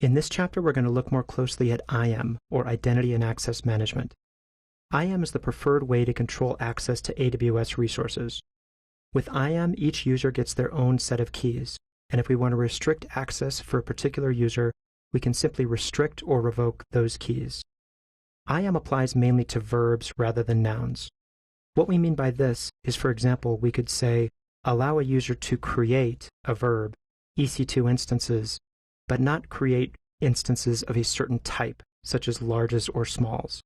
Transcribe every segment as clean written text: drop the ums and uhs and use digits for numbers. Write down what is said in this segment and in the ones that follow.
In this chapter, we're going to look more closely at IAM, or Identity and Access Management. IAM is the preferred way to control access to AWS resources. With IAM, each user gets their own set of keys, and if we want to restrict access for a particular user, we can simply restrict or revoke those keys. IAM applies mainly to verbs rather than nouns. What we mean by this is, for example, we could say, allow a user to create a verb, EC2 instances, but not create instances of a certain type, such as larges or smalls.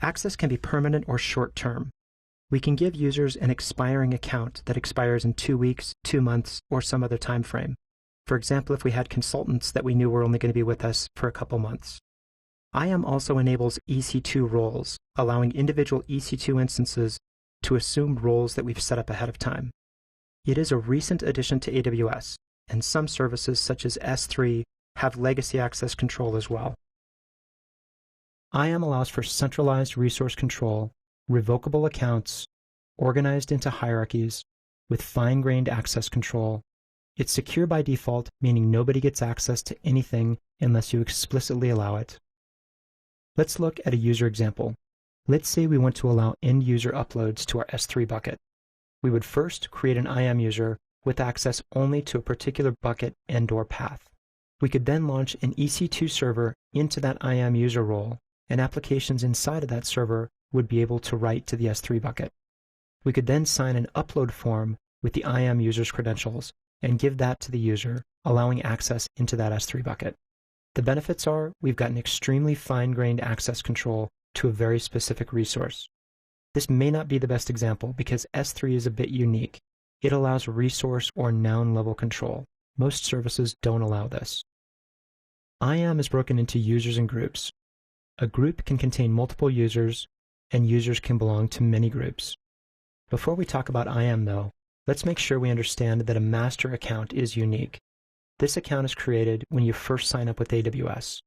Access can be permanent or short-term. We can give users an expiring account that expires in 2 weeks, 2 months, or some other time frame. For example, if we had consultants that we knew were only going to be with us for a couple months. IAM also enables EC2 roles, allowing individual EC2 instances to assume roles that we've set up ahead of time. It is a recent addition to AWS, and some services such as S3 have legacy access control as well. IAM allows for centralized resource control, revocable accounts, organized into hierarchies, with fine-grained access control. It's secure by default, meaning nobody gets access to anything unless you explicitly allow it. Let's look at a user example. Let's say we want to allow end-user uploads to our S3 bucket. We would first create an IAM user with access only to a particular bucket and/or path. We could then launch an EC2 server into that IAM user role, and applications inside of that server would be able to write to the S3 bucket. We could then sign an upload form with the IAM user's credentials and give that to the user, allowing access into that S3 bucket. The benefits are we've got an extremely fine-grained access control to a very specific resource. This may not be the best example because S3 is a bit unique. It allows resource or noun level control. Most services don't allow this. IAM is broken into users and groups. A group can contain multiple users, and users can belong to many groups. Before we talk about IAM though, let's make sure we understand that a master account is unique. This account is created when you first sign up with AWS.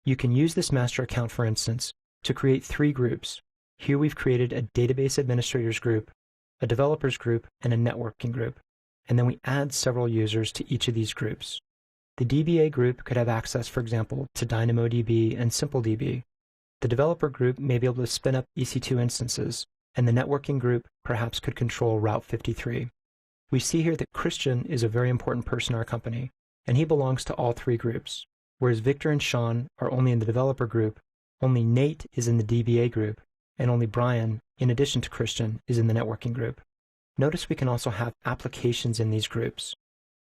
You can use this master account, for instance, to create 3 groups. Here we've created a database administrators group, a developers group, and a networking group, and then we add several users to each of these groups. The DBA group could have access, for example, to DynamoDB and SimpleDB. The developer group may be able to spin up EC2 instances, and the networking group perhaps could control Route 53. We see here that Christian is a very important person in our company, and he belongs to all 3 groups. Whereas Victor and Sean are only in the developer group, only Nate is in the DBA group, and only Brian, in addition to Christian, is in the networking group. Notice we can also have applications in these groups.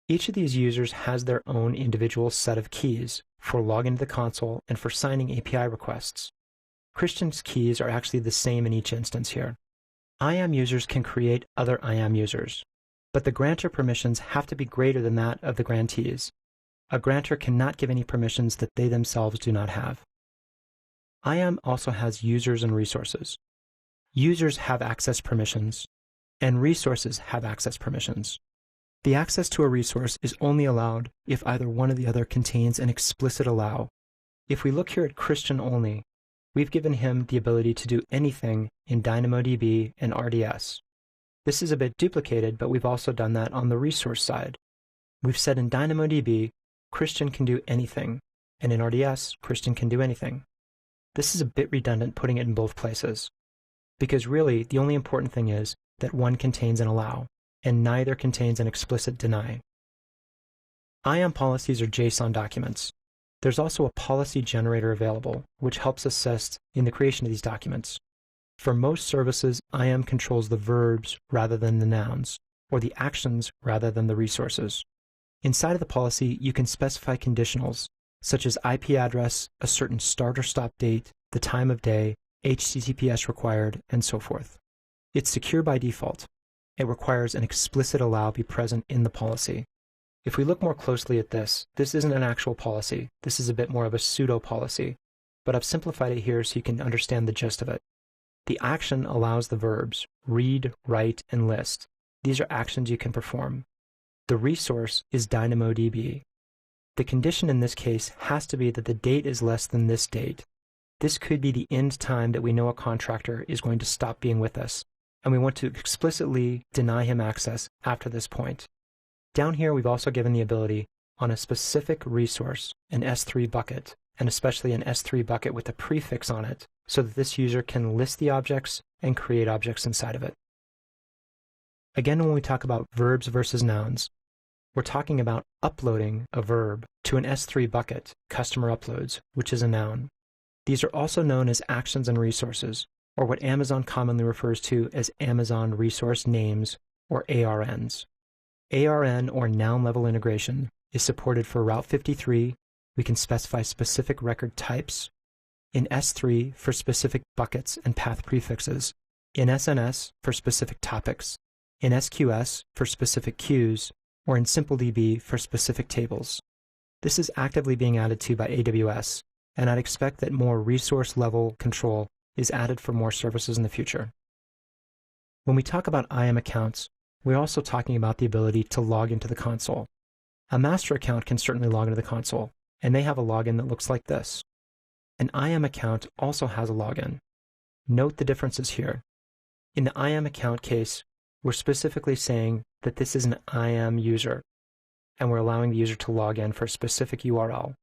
Each of these users has their own individual set of keys for logging to the console and for signing API requests. Christian's keys are actually the same in each instance here. IAM users can create other IAM users, but the grantor permissions have to be greater than that of the grantees. A grantor cannot give any permissions that they themselves do not have. IAM also has users and resources. Users have access permissions, and resources have access permissions. The access to a resource is only allowed if either one or the other contains an explicit allow. If we look here at Christian only, we've given him the ability to do anything in DynamoDB and RDS. This is a bit duplicated, but we've also done that on the resource side. We've said in DynamoDB, Christian can do anything, and in RDS, Christian can do anything. This is a bit redundant putting it in both places, because really the only important thing is that one contains an allow, and neither contains an explicit deny. IAM policies are JSON documents. There's also a policy generator available, which helps assist in the creation of these documents. For most services, IAM controls the verbs rather than the nouns, or the actions rather than the resources. Inside of the policy, you can specify conditionals, such as IP address, a certain start or stop date, the time of day, HTTPS required, and so forth. It's secure by default. It requires an explicit allow be present in the policy. If we look more closely at this, this isn't an actual policy. This is a bit more of a pseudo policy, but I've simplified it here so you can understand the gist of it. The action allows the verbs read, write, and list. These are actions you can perform. The resource is DynamoDB. The condition in this case has to be that the date is less than this date. This could be the end time that we know a contractor is going to stop being with us, and we want to explicitly deny him access after this point. Down here, we've also given the ability on a specific resource, an S3 bucket, and especially an S3 bucket with a prefix on it, so that this user can list the objects and create objects inside of it. Again, when we talk about verbs versus nouns, we're talking about uploading a verb to an S3 bucket, customer uploads, which is a noun. These are also known as actions and resources, or what Amazon commonly refers to as Amazon Resource Names, or ARNs. ARN, or noun level integration, is supported for Route 53. We can specify specific record types. In S3 for specific buckets and path prefixes. In SNS for specific topics. In SQS for specific queues, or in SimpleDB for specific tables. This is actively being added to by AWS, and I'd expect that more resource-level control is added for more services in the future. When we talk about IAM accounts, we're also talking about the ability to log into the console. A master account can certainly log into the console, and they have a login that looks like this. An IAM account also has a login. Note the differences here. In the IAM account case, we're specifically saying that this is an IAM user, and we're allowing the user to log in for a specific URL.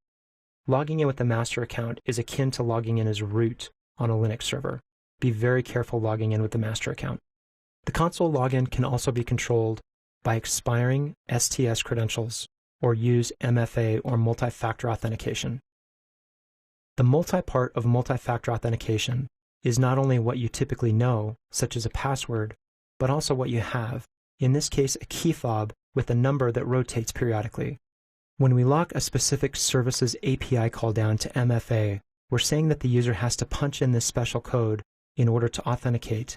Logging in with the master account is akin to logging in as root on a Linux server. Be very careful logging in with the master account. The console login can also be controlled by expiring STS credentials or use MFA or multi-factor authentication. The multi-part of multi-factor authentication is not only what you typically know, such as a password, but also what you have, in this case a key fob with a number that rotates periodically. When we lock a specific service's API call down to MFA, we're saying that the user has to punch in this special code in order to authenticate.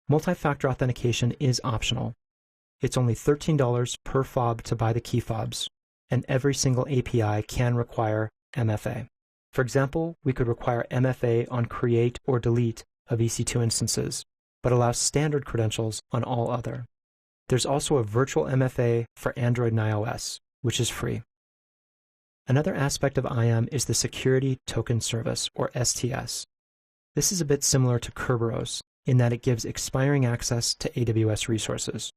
Multi-factor authentication is optional. It's only $13 per fob to buy the key fobs, and every single API can require MFA. For example, we could require MFA on create or delete of EC2 instances, but allow standard credentials on all other. There's also a virtual MFA for Android and iOS, which is free. Another aspect of IAM is the Security Token Service, or STS. This is a bit similar to Kerberos in that it gives expiring access to AWS resources.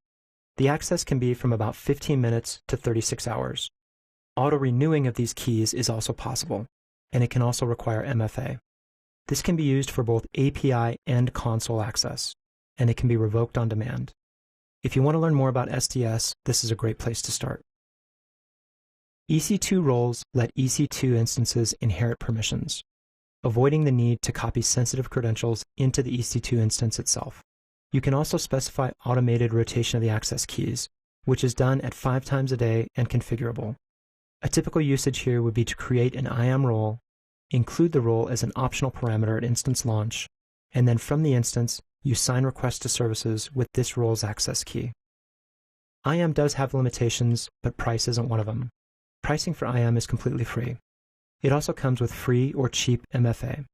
The access can be from about 15 minutes to 36 hours. Auto-renewing of these keys is also possible, and it can also require MFA. This can be used for both API and console access, and it can be revoked on demand. If you want to learn more about STS, this is a great place to start. EC2 roles let EC2 instances inherit permissions, avoiding the need to copy sensitive credentials into the EC2 instance itself. You can also specify automated rotation of the access keys, which is done at 5 times a day and configurable. A typical usage here would be to create an IAM role, include the role as an optional parameter at instance launch, and then from the instance, you sign requests to services with this role's access key. IAM does have limitations, but price isn't one of them. Pricing for IAM is completely free. It also comes with free or cheap MFA.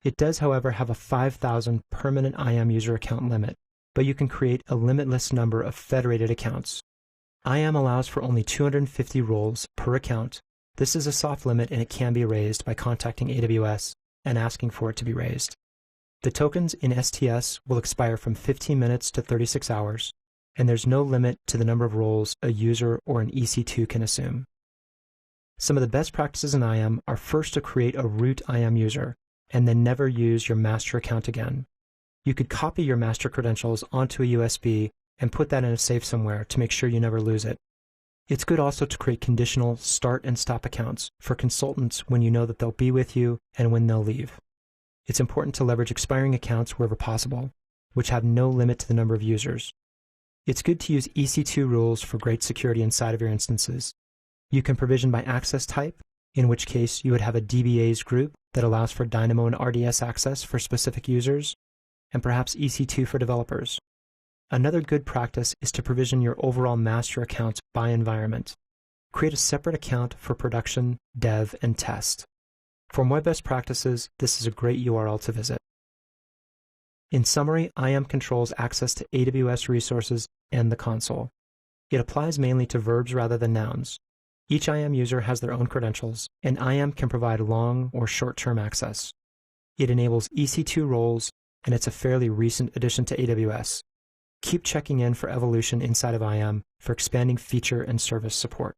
It does, however, have a 5,000 permanent IAM user account limit, but you can create a limitless number of federated accounts. IAM allows for only 250 roles per account. This is a soft limit and it can be raised by contacting AWS and asking for it to be raised. The tokens in STS will expire from 15 minutes to 36 hours, and there's no limit to the number of roles a user or an EC2 can assume. Some of the best practices in IAM are first to create a root IAM user, and then never use your master account again. You could copy your master credentials onto a USB and put that in a safe somewhere to make sure you never lose it. It's good also to create conditional start and stop accounts for consultants when you know that they'll be with you and when they'll leave. It's important to leverage expiring accounts wherever possible, which have no limit to the number of users. It's good to use EC2 rules for great security inside of your instances. You can provision by access type, in which case you would have a DBAs group that allows for Dynamo and RDS access for specific users, and perhaps EC2 for developers. Another good practice is to provision your overall master accounts by environment. Create a separate account for production, dev, and test. For more best practices, this is a great URL to visit. In summary, IAM controls access to AWS resources and the console. It applies mainly to verbs rather than nouns. Each IAM user has their own credentials, and IAM can provide long or short-term access. It enables EC2 roles, and it's a fairly recent addition to AWS. Keep checking in for evolution inside of IAM for expanding feature and service support.